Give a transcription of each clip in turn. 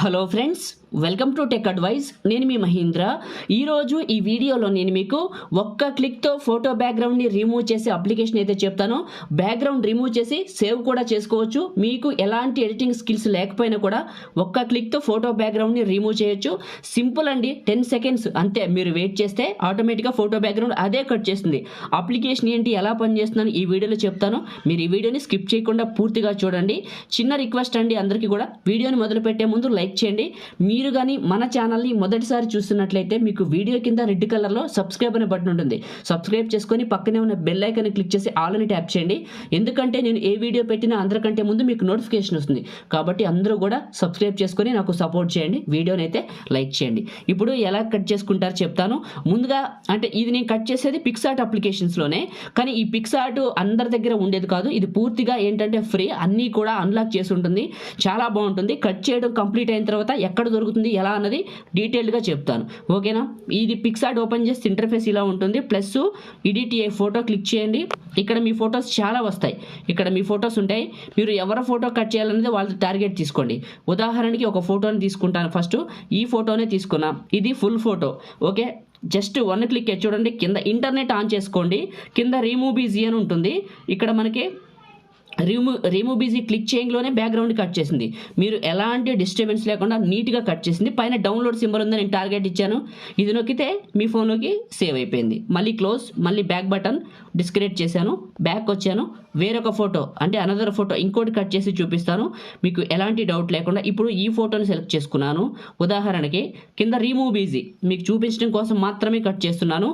Hello friends, welcome to tech advice. నేను మీ మహేంద్ర. ఈరోజు ఈ వీడియోలో నేను మీకు ఒక్క క్లిక్తో ఫోటో బ్యాక్గ్రౌండ్ని రిమూవ్ చేసే అప్లికేషన్ అయితే చెప్తాను. బ్యాక్గ్రౌండ్ రిమూవ్ చేసి సేవ్ కూడా చేసుకోవచ్చు. మీకు ఎలాంటి ఎడిటింగ్ స్కిల్స్ లేకపోయినా కూడా ఒక్క క్లిక్తో ఫోటో బ్యాక్గ్రౌండ్ని రిమూవ్ చేయొచ్చు. సింపుల్ అండి, 10 సెకండ్స్ అంతే. మీరు వెయిట్ చేస్తే ఆటోమేటిక్గా ఫోటో బ్యాక్గ్రౌండ్ అదే కట్ చేస్తుంది. అప్లికేషన్ ఏంటి, ఎలా పనిచేస్తుందని ఈ వీడియోలో చెప్తాను. మీరు ఈ వీడియోని స్కిప్ చేయకుండా పూర్తిగా చూడండి. చిన్న రిక్వెస్ట్ అండి అందరికీ కూడా, వీడియోని మొదలు పెట్టే ముందు లైక్ చేయండి. మీరు కానీ మన ఛానల్ని మొదటిసారి చూస్తున్నట్లయితే మీకు వీడియో కింద రెడ్ కలర్లో సబ్స్క్రైబ్ అనే బటన్ ఉంటుంది. సబ్స్క్రైబ్ చేసుకొని పక్కనే ఉన్న బెల్ ఐకాన్ క్లిక్ చేసి ఆల్ అని ట్యాప్ చేయండి. ఎందుకంటే నేను ఏ వీడియో పెట్టినా అందరికంటే ముందు మీకు నోటిఫికేషన్ వస్తుంది. కాబట్టి అందరూ కూడా సబ్స్క్రైబ్ చేసుకొని నాకు సపోర్ట్ చేయండి. వీడియోని అయితే లైక్ చేయండి. ఇప్పుడు ఎలా కట్ చేసుకుంటారో చెప్తాను. ముందుగా అంటే ఇది నేను కట్ చేసేది పిక్సార్ట్ అప్లికేషన్స్లోనే, కానీ ఈ పిక్సార్ట్ అందరి దగ్గర ఉండేది కాదు. ఇది పూర్తిగా ఏంటంటే ఫ్రీ, అన్నీ కూడా అన్లాక్ చేసి ఉంటుంది. చాలా బాగుంటుంది. కట్ చేయడం కంప్లీట్ అయిన తర్వాత ఎక్కడ దొరుకుతుంది ఎలా అన్నది డీటెయిల్డ్గా చెప్తాను, ఓకేనా. ఇది పిక్సార్ట్ ఓపెన్ చేస్తే ఇంటర్ఫేస్ ఇలా ఉంటుంది. ప్లస్ ఎడిట్ ఏ ఫోటో క్లిక్ చేయండి. ఇక్కడ మీ ఫొటోస్ చాలా వస్తాయి. ఇక్కడ మీ ఫొటోస్ ఉంటాయి. మీరు ఎవరి ఫోటో కట్ చేయాలనేది వాళ్ళ టార్గెట్ తీసుకోండి. ఉదాహరణకి ఒక ఫోటోని తీసుకుంటాను. ఫస్ట్ ఈ ఫోటోనే తీసుకున్నా. ఇది full photo, okay. Just one click చూడండి, కింద ఇంటర్నెట్ ఆన్ చేసుకోండి. కింద రిమూవ్ బీజీ అని ఉంటుంది. ఇక్కడ మనకి రిమూవ్ బీజీ క్లిక్ చేయడంలోనే బ్యాక్గ్రౌండ్ కట్ చేసింది. మీరు ఎలాంటి డిస్టర్బెన్స్ లేకుండా నీట్గా కట్ చేసింది. పైన డౌన్లోడ్ సింబల్ ఉందని నేను టార్గెట్ ఇచ్చాను. ఇది నొక్కితే మీ ఫోన్లోకి సేవ్ అయిపోయింది. మళ్ళీ క్లోజ్, మళ్ళీ బ్యాక్ బటన్ డిస్క్రియేట్ చేశాను. బ్యాక్ వచ్చాను. వేరొక ఫోటో అంటే అనదర్ ఫోటో ఇంకోటి కట్ చేసి చూపిస్తాను మీకు ఎలాంటి డౌట్ లేకుండా. ఇప్పుడు ఈ ఫోటోని సెలెక్ట్ చేసుకున్నాను. ఉదాహరణకి కింద రిమూవ్ బీజీ మీకు చూపించడం కోసం మాత్రమే కట్ చేస్తున్నాను.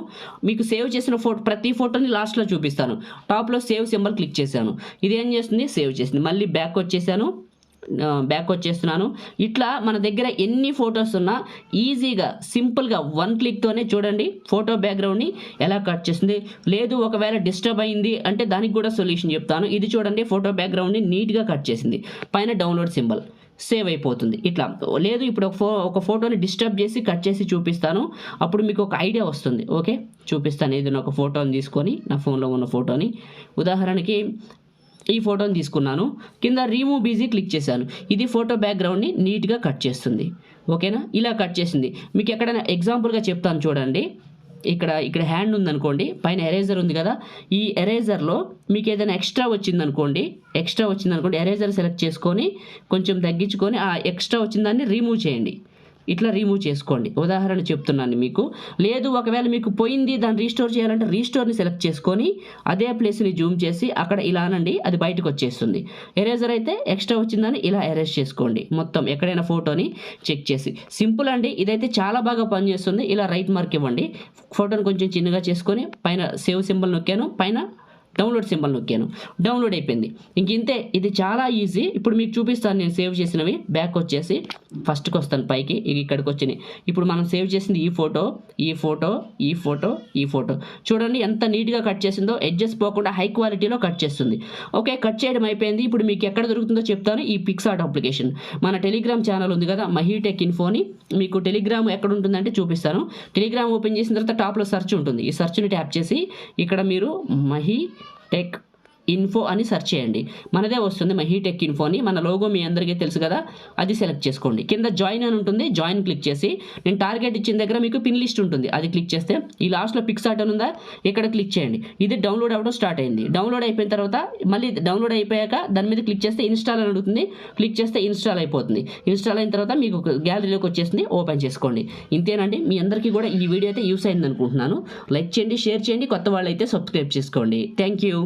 మీకు సేవ్ చేసిన ప్రతి ఫోటోని లాస్ట్లో చూపిస్తాను. టాప్లో సేవ్ సింబల్ క్లిక్ చేశాను. ఇదేం చేస్తుంది, సేవ్ చేసింది. మళ్ళీ బ్యాక్ వచ్చేస్తున్నాను. ఇట్లా మన దగ్గర ఎన్ని ఫొటోస్ ఉన్నా ఈజీగా సింపుల్గా వన్ క్లిక్తోనే చూడండి ఫోటో బ్యాక్గ్రౌండ్ని ఎలా కట్ చేస్తుంది. లేదు ఒకవేళ డిస్టర్బ్ అయింది అంటే దానికి కూడా సొల్యూషన్ చెప్తాను. ఇది చూడండి, ఫోటో బ్యాక్గ్రౌండ్ని నీట్గా కట్ చేసింది. పైన డౌన్లోడ్ సింబల్, సేవ్ అయిపోతుంది. ఇట్లా లేదు ఇప్పుడు ఒక ఫోటోని డిస్టర్బ్ చేసి కట్ చేసి చూపిస్తాను. అప్పుడు మీకు ఒక ఐడియా వస్తుంది, ఓకే. చూపిస్తాను. ఏదైనా ఒక ఫోటోని తీసుకొని, నా ఫోన్లో ఉన్న ఫోటోని ఉదాహరణకి ఈ ఫోటోని తీసుకున్నాను. కింద రిమూవ్ బీజీ క్లిక్ చేశాను. ఇది ఫోటో బ్యాక్గ్రౌండ్ని నీట్గా కట్ చేస్తుంది, ఓకేనా. ఇలా కట్ చేసింది. మీకు ఎక్కడైనా ఎగ్జాంపుల్గా చెప్తాను చూడండి. ఇక్కడ హ్యాండ్ ఉందనుకోండి, పైన ఎరేజర్ ఉంది కదా. ఈ ఎరేజర్లో మీకు ఏదైనా ఎక్స్ట్రా వచ్చిందనుకోండి, ఎరేజర్ సెలెక్ట్ చేసుకొని కొంచెం తగ్గించుకొని ఆ ఎక్స్ట్రా వచ్చిన దాన్ని రిమూవ్ చేయండి. ఇట్లా రిమూవ్ చేసుకోండి. ఉదాహరణ చెప్తున్నాను మీకు. లేదు ఒకవేళ మీకు పోయింది, దాన్ని రీస్టోర్ చేయాలంటే రీస్టోర్ని సెలెక్ట్ చేసుకొని అదే ప్లేస్ని జూమ్ చేసి అక్కడ ఇలా అనండి, అది బయటకు వచ్చేస్తుంది. ఎరేజర్ అయితే ఎక్స్ట్రా వచ్చిందని ఇలా ఎరేజ్ చేసుకోండి మొత్తం ఎక్కడైనా ఫోటోని చెక్ చేసి. సింపుల్ అండి, ఇదైతే చాలా బాగా పనిచేస్తుంది. ఇలా రైట్ మార్క్ ఇవ్వండి. ఫోటోని కొంచెం చిన్నగా చేసుకొని పైన సేవ్ సింబల్ నొక్కాను, పైన డౌన్లోడ్ సింబల్ నొక్కాను. డౌన్లోడ్ అయిపోయింది. ఇంతే, ఇది చాలా ఈజీ. ఇప్పుడు మీకు చూపిస్తాను నేను సేవ్ చేసినవి. బ్యాక్ వచ్చేసి ఫస్ట్కి వస్తాను, పైకి ఇక్కడికి వచ్చినాయి. ఇప్పుడు మనం సేవ్ చేసింది ఈ ఫోటో చూడండి ఎంత నీట్గా కట్ చేసిందో. ఎడ్జెస్ పోకుండా హై క్వాలిటీలో కట్ చేస్తుంది, ఓకే. కట్ చేయడం అయిపోయింది. ఇప్పుడు మీకు ఎక్కడ దొరుకుతుందో చెప్తాను. ఈ పిక్సార్ట్ అప్లికేషన్ మన టెలిగ్రామ్ ఛానల్ ఉంది కదా, మహీటెక్ ఇన్ఫోని. మీకు టెలిగ్రామ్ ఎక్కడ ఉంటుందంటే చూపిస్తాను. టెలిగ్రామ్ ఓపెన్ చేసిన తర్వాత టాప్లో సెర్చ్ ఉంటుంది. ఈ సెర్చ్ని ట్యాప్ చేసి ఇక్కడ మీరు మహీటెక్ ఇన్ఫో అని సెర్చ్ చేయండి. మనదే వస్తుంది మహీటెక్ ఇన్ఫో అని. మన లోగో మీ అందరికీ తెలుసు కదా, అది సెలెక్ట్ చేసుకోండి. కింద జాయిన్ అని ఉంటుంది. జాయిన్ క్లిక్ చేసి నేను టార్గెట్ ఇచ్చిన దగ్గర మీకు పిన్ లిస్ట్ ఉంటుంది, అది క్లిక్ చేస్తే ఈ లాస్ట్లో పిక్సార్ట్ అని ఉందా, ఇక్కడ క్లిక్ చేయండి. ఇది డౌన్లోడ్ అవ్వడం స్టార్ట్ అయింది. డౌన్లోడ్ అయిపోయిన తర్వాత మళ్ళీ డౌన్లోడ్ అయిపోయాక దాని మీద క్లిక్ చేస్తే ఇన్స్టాల్ అని అడుగుతుంది. క్లిక్ చేస్తే ఇన్స్టాల్ అయిపోతుంది. ఇన్స్టాల్ అయిన తర్వాత మీకు గ్యాలరీలోకి వచ్చేసింది. ఓపెన్ చేసుకోండి. ఇంతేనండి. మీ అందరికీ కూడా ఈ వీడియో అయితే యూస్ అయింది అనుకుంటున్నాను. లైక్ చేయండి, షేర్ చేయండి. కొత్త వాళ్ళు అయితే సబ్స్క్రైబ్ చేసుకోండి. Thank you.